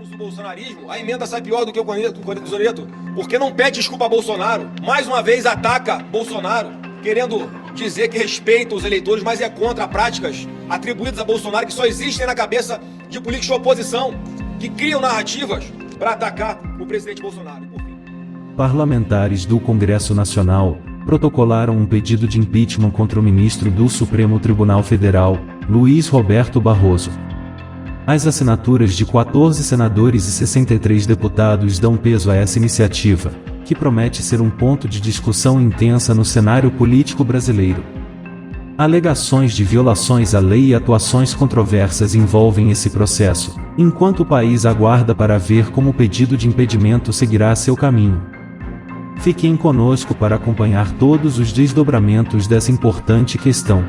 vencemos o bolsonarismo, a emenda sai pior do que o 48, porque não pede desculpa a Bolsonaro. Mais uma vez ataca Bolsonaro, querendo dizer que respeita os eleitores, mas é contra práticas atribuídas a Bolsonaro que só existem na cabeça de políticos de oposição, que criam narrativas para atacar o presidente Bolsonaro. Parlamentares do Congresso Nacional protocolaram um pedido de impeachment contra o ministro do Supremo Tribunal Federal, Luiz Roberto Barroso. As assinaturas de 14 senadores e 63 deputados dão peso a essa iniciativa, que promete ser um ponto de discussão intensa no cenário político brasileiro. Alegações de violações à lei e atuações controversas envolvem esse processo, enquanto o país aguarda para ver como o pedido de impedimento seguirá seu caminho. Fiquem conosco para acompanhar todos os desdobramentos dessa importante questão.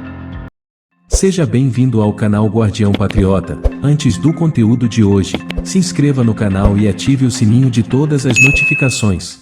Seja bem-vindo ao canal Guardião Patriota. Antes do conteúdo de hoje, se inscreva no canal e ative o sininho de todas as notificações.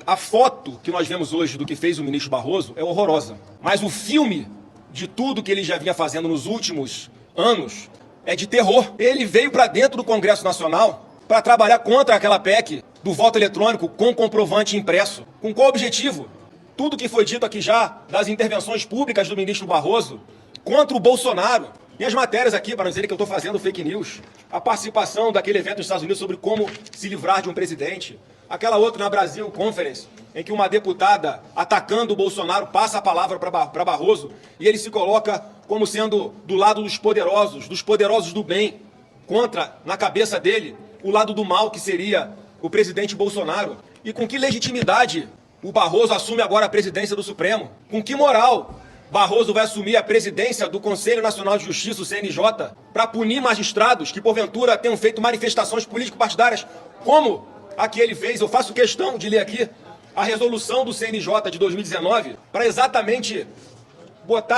A foto que nós vemos hoje do que fez o ministro Barroso é horrorosa, mas o filme de tudo que ele já vinha fazendo nos últimos anos é de terror. Ele veio para dentro do Congresso Nacional para trabalhar contra aquela PEC do voto eletrônico com comprovante impresso. Com qual objetivo? Tudo que foi dito aqui já das intervenções públicas do ministro Barroso contra o Bolsonaro. E as matérias aqui, para não dizer que eu estou fazendo fake news, a participação daquele evento nos Estados Unidos sobre como se livrar de um presidente, aquela outra na Brasil Conference, em que uma deputada atacando o Bolsonaro passa a palavra para Barroso e ele se coloca como sendo do lado dos poderosos do bem, contra, na cabeça dele, o lado do mal, que seria o presidente Bolsonaro. E com que legitimidade o Barroso assume agora a presidência do Supremo? Com que moral Barroso vai assumir a presidência do Conselho Nacional de Justiça, o CNJ, para punir magistrados que, porventura, tenham feito manifestações político-partidárias, como a que ele fez? Eu faço questão de ler aqui a resolução do CNJ de 2019, para exatamente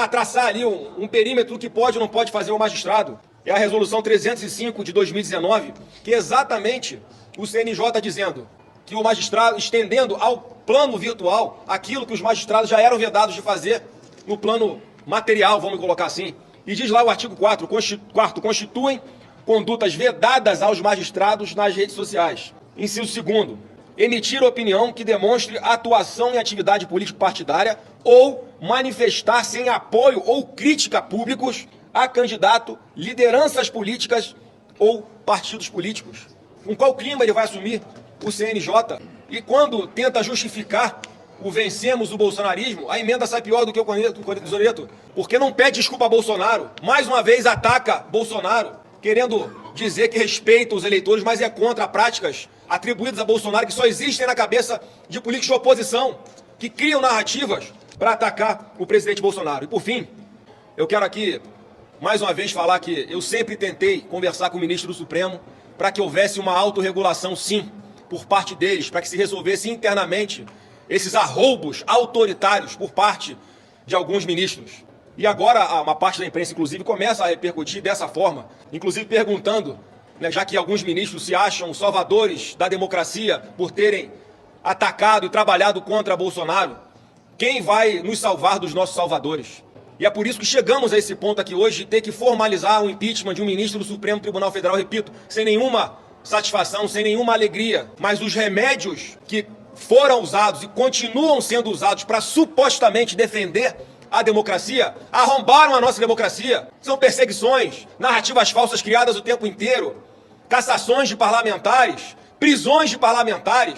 traçar ali um perímetro que pode ou não pode fazer o magistrado. É a resolução 305 de 2019, que é exatamente o CNJ dizendo que o magistrado, estendendo ao plano virtual aquilo que os magistrados já eram vedados de fazer no plano material, vamos colocar assim. E diz lá o artigo 4, constituem condutas vedadas aos magistrados nas redes sociais. Inciso 2º, emitir opinião que demonstre atuação em atividade político-partidária ou manifestar-se em apoio ou crítica públicos a candidato, lideranças políticas ou partidos políticos. Com qual clima ele vai assumir o CNJ? E quando tenta justificar o vencemos o bolsonarismo, a emenda sai pior do que o 48, porque não pede desculpa a Bolsonaro. Mais uma vez ataca Bolsonaro, querendo dizer que respeita os eleitores, mas é contra práticas atribuídas a Bolsonaro que só existem na cabeça de políticos de oposição, que criam narrativas para atacar o presidente Bolsonaro. E por fim, eu quero aqui mais uma vez falar que eu sempre tentei conversar com o ministro do Supremo para que houvesse uma autorregulação, sim, por parte deles, para que se resolvesse internamente esses arroubos autoritários por parte de alguns ministros. E agora uma parte da imprensa, inclusive, começa a repercutir dessa forma, inclusive perguntando, né, já que alguns ministros se acham salvadores da democracia por terem atacado e trabalhado contra Bolsonaro, quem vai nos salvar dos nossos salvadores? E é por isso que chegamos a esse ponto aqui hoje de ter que formalizar o impeachment de um ministro do Supremo Tribunal Federal, repito, sem nenhuma satisfação, sem nenhuma alegria, mas os remédios que foram usados e continuam sendo usados para supostamente defender a democracia, arrombaram a nossa democracia. São perseguições, narrativas falsas criadas o tempo inteiro, cassações de parlamentares, prisões de parlamentares,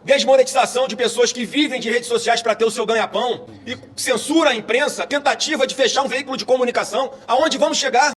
desmonetização de pessoas que vivem de redes sociais para ter o seu ganha-pão, e censura à imprensa, tentativa de fechar um veículo de comunicação. Aonde vamos chegar?